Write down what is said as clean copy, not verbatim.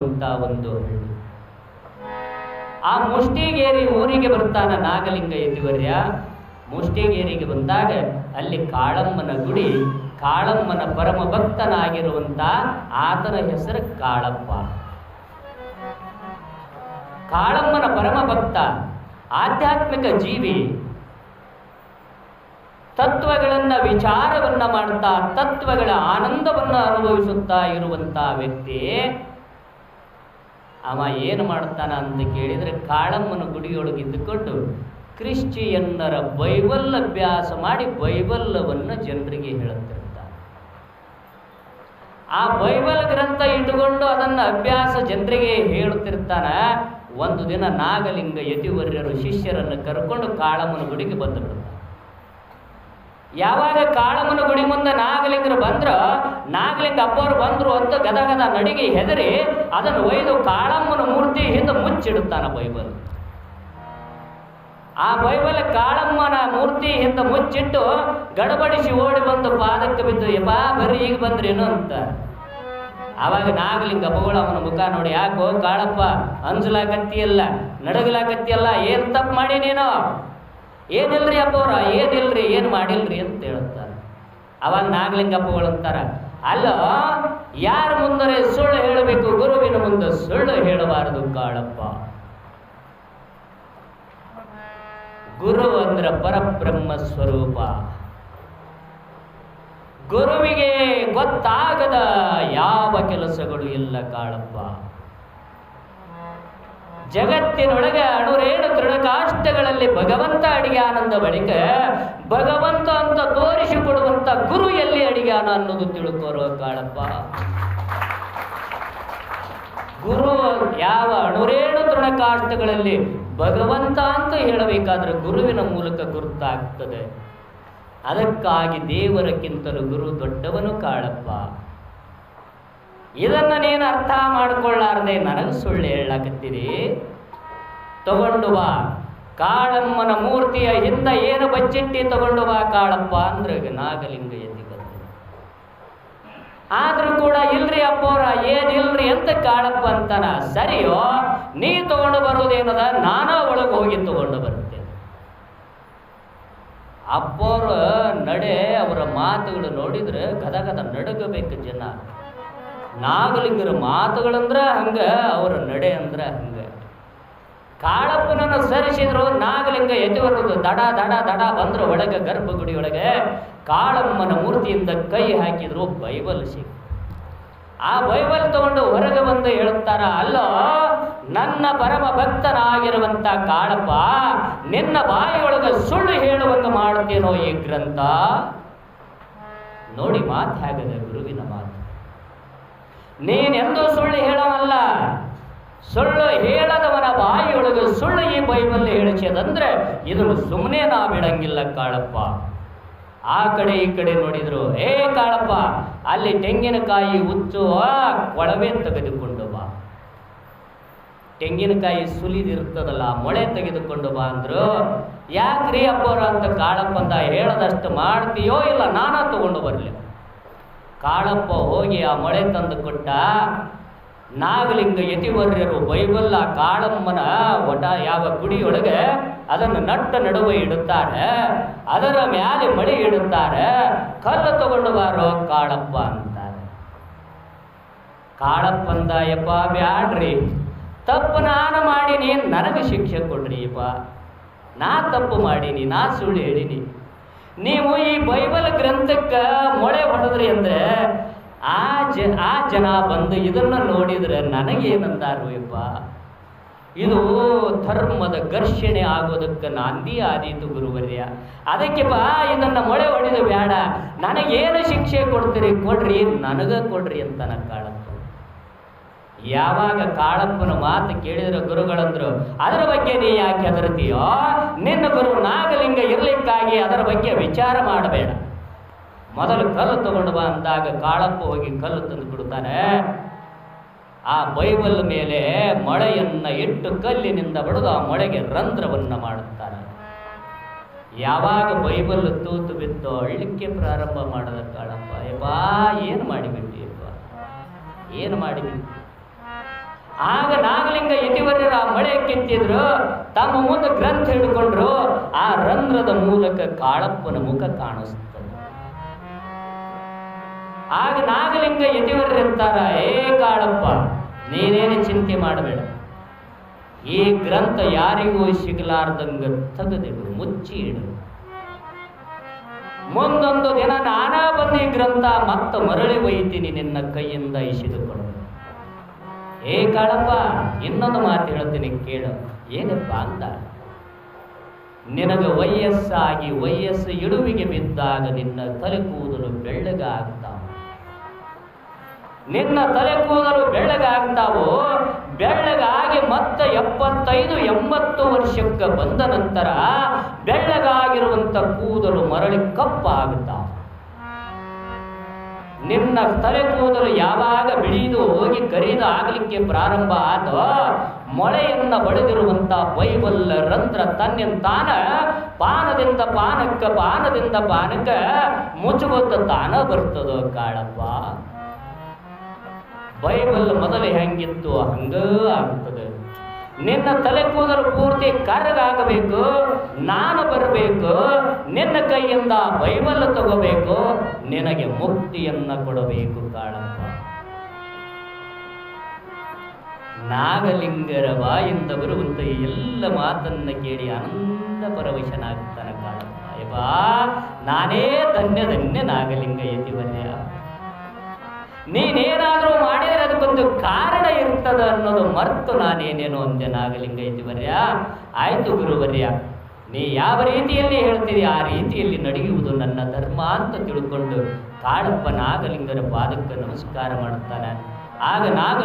ಅಂತ ಒಂದು ಹಳ್ಳಿ. ಆ ಮುಷ್ಟಿಗೇರಿ ಊರಿಗೆ ಬರ್ತಾನ ನಾಗಲಿಂಗ ಯತಿವರ್ಯ. ಮುಷ್ಟಿಗೇರಿಗೆ ಬಂದಾಗ ಅಲ್ಲಿ ಕಾಳಮ್ಮನ ಗುಡಿ, ಕಾಳಮ್ಮನ ಪರಮ ಭಕ್ತನಾಗಿರುವಂತ ಆತನ ಹೆಸರು ಕಾಳಪ್ಪ. ಕಾಳಮ್ಮನ ಪರಮ ಭಕ್ತ, ಆಧ್ಯಾತ್ಮಿಕ ಜೀವಿ, ತತ್ವಗಳನ್ನ ವಿಚಾರವನ್ನ ಮಾಡ್ತಾ ತತ್ವಗಳ ಆನಂದವನ್ನ ಅನುಭವಿಸುತ್ತಾ ಇರುವಂತ ವ್ಯಕ್ತಿ. ಅವ ಏನು ಮಾಡ್ತಾನ ಅಂತ ಕೇಳಿದ್ರೆ, ಕಾಳಮ್ಮನ ಗುಡಿಯೊಳಗಿದ್ದುಕೊಂಡು ಕ್ರಿಶ್ಚಿಯನ್ನರ ಬೈಬಲ್ ಅಭ್ಯಾಸ ಮಾಡಿ ಬೈಬಲ್ಲವನ್ನು ಜನರಿಗೆ ಹೇಳುತ್ತಿರ್ತಾನೆ. ಆ ಬೈಬಲ್ ಗ್ರಂಥ ಇಟ್ಟುಕೊಂಡು ಅದನ್ನು ಅಭ್ಯಾಸ ಜನರಿಗೆ ಹೇಳುತ್ತಿರ್ತಾನ. ಒಂದು ದಿನ ನಾಗಲಿಂಗ ಯತಿವರ್ಯರು ಶಿಷ್ಯರನ್ನು ಕರ್ಕೊಂಡು ಕಾಳಮ್ಮನ ಗುಡಿಗೆ ಬಂದು ಬಿಡ್ತಾರೆ. ಯಾವಾಗ ಕಾಳಮ್ಮನ ಗುಡಿ ಮುಂದೆ ನಾಗಲಿಂಗರು ಬಂದ್ರ, ನಾಗಲಿಂಗ ಅಪ್ಪವರು ಬಂದ್ರು ಅಂತ ಗದಗದ ನಡಿಗೆ ಹೆದರಿ ಅದನ್ನು ಒಯ್ದು ಕಾಳಮ್ಮನ ಮೂರ್ತಿ ಹಿಂದೆ ಮುಚ್ಚಿಡುತ್ತಾನ ಬೈಬಲ್. ಆ ಬೈಬಲ್ ಕಾಳಮ್ಮನ ಮೂರ್ತಿ ಹಿಂದೆ ಮುಚ್ಚಿಟ್ಟು ಗಡಬಡಿಸಿ ಓಡಿ ಬಂದು ಪಾದಕ್ಕೆ ಬಿದ್ದು, ಯಪ್ಪಾ ಬರ್ರಿ ಈಗ ಬಂದ್ರೇನು ಅಂತ. ಆವಾಗ ನಾಗಲಿಂಗ ಅಪ್ಪಗಳು ಅವನ ಮುಖ ನೋಡಿ, ಯಾಕೋ ಕಾಳಪ್ಪ ಅಂಜಲಾಕತ್ತಿಯಲ್ಲ, ನಡಗಲಾಕತ್ತಿಯಲ್ಲ, ಏನ್ ತಪ್ಪು ಮಾಡಿ ನೀನು? ಏನಿಲ್ರಿ ಅಪ್ಪವ್ರ, ಏನಿಲ್ರಿ, ಏನು ಮಾಡಿಲ್ರಿ ಅಂತ ಹೇಳುತ್ತಾರೆ. ಅವಾಗ ನಾಗಲಿಂಗಪ್ಪಗಳು ಅಂತಾರ, ಅಲ್ಲ, ಯಾರ ಮುಂದರೆ ಸುಳ್ಳು ಹೇಳಬೇಕು, ಗುರುವಿನ ಮುಂದೆ ಸುಳ್ಳು ಹೇಳಬಾರದು ಕಾಳಪ್ಪ. ಗುರು ಅಂದ್ರೆ ಪರಬ್ರಹ್ಮ ಸ್ವರೂಪ. ಗುರುವಿಗೆ ಗೊತ್ತಾಗದ ಯಾವ ಕೆಲಸಗಳು ಇಲ್ಲ ಕಾಳಪ್ಪ. ಜಗತ್ತಿನೊಳಗೆ ಅಣುರೇಣು ತೃಣಕಾಷ್ಟಗಳಲ್ಲಿ ಭಗವಂತ ಅಡಿಗಾನಂದ ಬಳಿಕ ಭಗವಂತ ಅಂತ ತೋರಿಸಿಕೊಡುವಂತ ಗುರು ಎಲ್ಲಿ ಅಡಿಗಾನ ಅನ್ನೋದು ತಿಳ್ಕೋರೋ ಕಾಳಪ್ಪ. ಗುರು ಯಾವ ಅಣುರೇಣು ತೃಣಕಾಷ್ಟಗಳಲ್ಲಿ ಭಗವಂತ ಅಂತ ಹೇಳಬೇಕಾದ್ರೆ ಗುರುವಿನ ಮೂಲಕ ಗುರುತಾಗ್ತದೆ. ಅದಕ್ಕಾಗಿ ದೇವರಕ್ಕಿಂತಲೂ ಗುರು ದೊಡ್ಡವನು ಕಾಳಪ್ಪ. ಇದನ್ನ ನೀನು ಅರ್ಥ ಮಾಡಿಕೊಳ್ಳಾರದೆ ನನಗೆ ಸುಳ್ಳು ಹೇಳಕತ್ತೀರಿ. ತಗೊಂಡು ಬಾ ಕಾಳಮ್ಮನ ಮೂರ್ತಿಯ ಹಿಂದೆ ಏನು ಬಚ್ಚಿಟ್ಟಿ ತಗೊಂಡು ಬಾ ಕಾಳಪ್ಪ ಅಂದ್ರೆ ನಾಗಲಿಂಗ ಎದ್ದಿ ಬಂದ. ಆದ್ರೂ ಕೂಡ ಇಲ್ರಿ ಅಪ್ಪವ್ರ, ಏನಿಲ್ರಿ ಅಂತ ಕಾಳಪ್ಪ ಅಂತಾನ. ಸರಿಯೋ, ನೀ ತಗೊಂಡು ಬರೋದೇನದ, ನಾನ ಒಳಗೆ ಹೋಗಿ ತಗೊಂಡು ಬರ್ತೇನೆ. ಅಪ್ಪವ್ರ ನಡೆ, ಅವರ ಮಾತುಗಳು ನೋಡಿದ್ರೆ ಗದಗದ ನಡಗಬೇಕು ಜನ. ನಾಗಲಿಂಗರ ಮಾತುಗಳಂದ್ರ ಹಂಗ, ಅವರ ನಡೆ ಅಂದ್ರ ಹಂಗ. ಕಾಳಪ್ಪನನ್ನು ಸರಿಸಿದ್ರು, ನಾಗಲಿಂಗ ಯತಿವರದು ದಡ ದಡ ದಡ ಬಂದ್ರು ಒಳಗೆ, ಗರ್ಭಗುಡಿ ಒಳಗೆ ಕಾಳಮ್ಮನ ಮೂರ್ತಿಯಿಂದ ಕೈ ಹಾಕಿದ್ರು, ಬೈಬಲ್ ಸಿಕ್. ಆ ಬೈಬಲ್ ತಗೊಂಡು ಹೊರಗೆ ಬಂದು ಹೇಳುತ್ತಾರ, ಅಲ್ಲೋ ನನ್ನ ಪರಮ ಭಕ್ತನಾಗಿರುವಂತ ಕಾಳಪ್ಪ, ನಿನ್ನ ಬಾಯಿಯೊಳಗೆ ಸುಳ್ಳು ಹೇಳುವಂಗ ಮಾಡುತ್ತೇನೋ ಈ ಗ್ರಂಥ. ನೋಡಿ ಮಾತು ಹೇಗದೆ ಗುರುವಿನ ಮಾತು. ನೀನೆಂದೂ ಸುಳ್ಳು ಹೇಳವಲ್ಲ, ಸುಳ್ಳು ಹೇಳದವನ ಬಾಯಿಯೊಳಗೆ ಸುಳ್ಳು ಈ ಬೈಬಲ್ ಹೇಳಿಸದಂದ್ರೆ ಇದನ್ನು ಸುಮ್ಮನೆ ನಾ ಬಿಡಂಗಿಲ್ಲ ಕಾಳಪ್ಪ. ಆ ಕಡೆ ಈ ಕಡೆ ನೋಡಿದ್ರು, ಏ ಕಾಳಪ್ಪ, ಅಲ್ಲಿ ತೆಂಗಿನಕಾಯಿ ಹುಚ್ಚುವ ಕೊಳವೆ ತೆಗೆದುಕೊಂಡು ಬಾ, ತೆಂಗಿನಕಾಯಿ ಸುಲಿದಿರ್ತದಲ್ಲ ಮೊಳೆ ತೆಗೆದುಕೊಂಡು ಬಾ ಅಂದ್ರು. ಯಾಕ್ರಿ ಅಪ್ಪವ್ರ ಅಂತ ಕಾಳಪ್ಪಂದ ಹೇಳದಷ್ಟು ಮಾಡ್ತೀಯೋ ಇಲ್ಲ ನಾನಾ ತಗೊಂಡು ಬರಲಿ. ಕಾಳಪ್ಪ ಹೋಗಿ ಆ ಮೊಳೆ ತಂದು ಕೊಟ್ಟ. ನಾಗಲಿಂಗ ಯತಿವರ್ಯರು ಬೈಬಲ್ ಆ ಕಾಳಮ್ಮನ ಒಟ ಯಾವ ಗುಡಿಯೊಳಗೆ ಅದನ್ನು ನಟ್ಟ ನಡುವೆ ಇಡುತ್ತಾರೆ, ಅದರ ಮ್ಯಾಲೆ ಮಳೆ ಇಡುತ್ತಾರೆ. ಕಲ್ಲು ತಗೊಂಡು ಬಾರೋ ಕಾಳಪ್ಪ ಅಂತಾರೆ. ಕಾಳಪ್ಪಂದ, ಯಪ್ಪ ಬ್ಯಾಡ್ರಿ, ತಪ್ಪು ನಾನು ಮಾಡೀನಿ, ನನಗೆ ಶಿಕ್ಷೆ ಕೊಡ್ರಿ ಯಪ್ಪ. ನಾ ತಪ್ಪು ಮಾಡೀನಿ, ನಾ ಸುಳ್ಳು ಹೇಳಿನಿ. ನೀವು ಈ ಬೈಬಲ್ ಗ್ರಂಥಕ್ಕೆ ಮೊಳೆ ಹೊಡೆದ್ರಿ ಅಂದ್ರೆ ಆ ಜನ ಬಂದು ಇದನ್ನು ನೋಡಿದ್ರೆ ನನಗೇನಂದಾರು ಯಪ್ಪ, ಇದು ಧರ್ಮದ ಘರ್ಷಣೆ ಆಗೋದಕ್ಕೆ ನಾಂದಿ ಆದೀತು ಗುರುವರ್ಯ. ಅದಕ್ಕೆ ಬಾ ಇದನ್ನ ಮೊಳೆ ಹೊಡೆದು ಬೇಡ, ನನಗೇನು ಶಿಕ್ಷೆ ಕೊಡ್ತೀರಿ ಕೊಡ್ರಿ, ನನಗ ಕೊಡ್ರಿ ಅಂತ ಕಾಳಪ್ಪ. ಯಾವಾಗ ಕಾಳಪ್ಪನ ಮಾತು ಕೇಳಿದ್ರೆ ಗುರುಗಳಂದ್ರು, ಅದರ ಬಗ್ಗೆ ನೀ ಯಾಕೆ ಹೆದರ್ತೀಯೋ? ನಿನ್ನ ಗುರು ನಾಗಲಿಂಗ ಇರ್ಲಿಕ್ಕಾಗಿ ಅದರ ಬಗ್ಗೆ ವಿಚಾರ ಮಾಡಬೇಡ, ಮೊದಲು ಕಲ್ಲು ತಗೊಂಡು ಬಾ ಅಂದಾಗ ಕಾಳಪ್ಪ ಹೋಗಿ ಕಲ್ಲು ತಂದು ಬಿಡ್ತಾನೆ. ಆ ಬೈಬಲ್ ಮೇಲೆ ಮೊಳೆಯನ್ನ ಇಟ್ಟು ಕಲ್ಲಿನಿಂದ ಬಡಿದು ಆ ಮೊಳೆಗೆ ರಂಧ್ರವನ್ನ ಮಾಡುತ್ತಾರೆ. ಯಾವಾಗ ಬೈಬಲ್ ತೂತು ಬಿತ್ತು ಅಳ್ಳಿಕ್ಕೆ ಪ್ರಾರಂಭ ಮಾಡದ ಕಾಳಪ್ಪ, ಯಪ್ಪಾ ಏನು ಮಾಡಿಬಿಟ್ಟಿಯಪ್ಪ, ಏನು ಮಾಡಿಬಿಟ್ಟು ಆಗ ನಾಗಲಿಂಗ ಯತಿವರ್ಯರ ಆ ಮಳೆ ಕಿತ್ತಿದ್ರು, ತಮ್ಮ ಮುಂದೆ ಗ್ರಂಥ ಹಿಡ್ಕೊಂಡ್ರು. ಆ ರಂಧ್ರದ ಮೂಲಕ ಕಾಳಪ್ಪನ ಮುಖ ಕಾಣಿಸ್ತದೆ. ಆಗ ನಾಗಲಿಂಗ ಯತಿವರ್ಯಂತಾರ, ಏ ಕಾಳಪ್ಪ, ನೀನೇನು ಚಿಂತೆ ಮಾಡಬೇಡ, ಈ ಗ್ರಂಥ ಯಾರಿಗೂ ಸಿಗಲಾರ್ದಂಗ ತೆಗೆದಿಡು, ಮುಚ್ಚಿ ಇಡು. ಮುಂದೊಂದು ದಿನ ನಾನಾ ಬಂದು ಈ ಗ್ರಂಥ ಮತ್ತ ಮರಳಿ ಒಯ್ತೀನಿ, ನಿನ್ನ ಕೈಯಿಂದ ಇಸಿದುಕೊಂಡು. ಏ ಕಾಳಪ್ಪ, ಇನ್ನೊಂದು ಮಾತು ಹೇಳ್ತೀನಿ ಕೇಳು. ಏನಪ್ಪ ಅಂದ, ನಿನಗೆ ವಯಸ್ಸಾಗಿ ವಯಸ್ಸು ಇಡುವಿಗೆ ಬಿದ್ದಾಗ ನಿನ್ನ ತಲೆ ಕೂದಲು ಬೆಳ್ಳಗಾಗ್ತಾವ. ನಿನ್ನ ತಲೆ ಕೂದಲು ಬೆಳ್ಳಗಾಗ್ತಾವೋ, ಬೆಳ್ಳಗಾಗಿ ಮತ್ತೆ 75-80 ವರ್ಷಕ್ಕೆ ಬಂದ ನಂತರ ಬೆಳ್ಳಗಾಗಿರುವಂತ ಕೂದಲು ಮರಳಿ ಕಪ್ಪಾಗುತ್ತಾವ. ನಿನ್ನ ತಲೆ ಕೂದಲು ಯಾವಾಗ ಬಿಳಿದು ಹೋಗಿ ಕರಿದು ಆಗ್ಲಿಕ್ಕೆ ಪ್ರಾರಂಭ ಆದೋ, ಮೊಳೆಯನ್ನ ಬಡಿದಿರುವಂತ ಬೈಬಲ್ ರಂಧ್ರ ತನ್ನಿಂತಾನ ಪಾನದಿಂದ ಪಾನಕ್ಕ ಪಾನದಿಂದ ಪಾನಕ್ಕ ಮುಚ್ಚುಗೊತ್ತ ತಾನ ಬರ್ತದೋ ಕಾಳಪ್ಪ. ಬೈಬಲ್ ಮೊದಲು ಹೆಂಗಿತ್ತು ಹಂಗ ಆಗ್ತದೆ. ನಿನ್ನ ತಲೆ ಕೂದಲು ಪೂರ್ತಿ ಕರಗಾಗಬೇಕು, ನಾನು ಬರಬೇಕು, ನಿನ್ನ ಕೈಯಿಂದ ಬೈಬಲ್ ತಗೋಬೇಕು, ನಿನಗೆ ಮುಕ್ತಿಯನ್ನ ಕೊಡಬೇಕು ಕಾಳಪ್ಪ. ನಾಗಲಿಂಗರ ಬಾಯಿಂದ ಬರುವಂತ ಎಲ್ಲ ಮಾತನ್ನ ಕೇಳಿ ಆನಂದ ಪರವಶನಾಗ್ತಾನ ಕಾಳಪ್ಪ. ಯಪ್ಪಾ, ನಾನೇ ಧನ್ಯ ಧನ್ಯ ನಾಗಲಿಂಗ ಯತಿವರ್ಯ. ನೀನೇನಾದರೂ ಮಾಡಿದರೆ ಅದಕ್ಕೊಂದು ಕಾರಣ ಇರ್ತದ ಅನ್ನೋದು ಮರ್ತು ನಾನೇನೇನೋ ಅಂದೆ ನಾಗಲಿಂಗ ಯತಿವರ್ಯ. ಆಯ್ತು ಗುರುವರ್ಯ, ನೀ ಯಾವ ರೀತಿಯಲ್ಲಿ ಹೇಳ್ತೀರಿ ಆ ರೀತಿಯಲ್ಲಿ ನಡೆಯುವುದು ನನ್ನ ಧರ್ಮ ಅಂತ ತಿಳ್ಕೊಂಡು ಕಾಳಪ್ಪ ನಾಗಲಿಂಗರ ಪಾದಕ್ಕೆ ನಮಸ್ಕಾರ ಮಾಡುತ್ತಾನೆ. ಆಗ ನಾಗ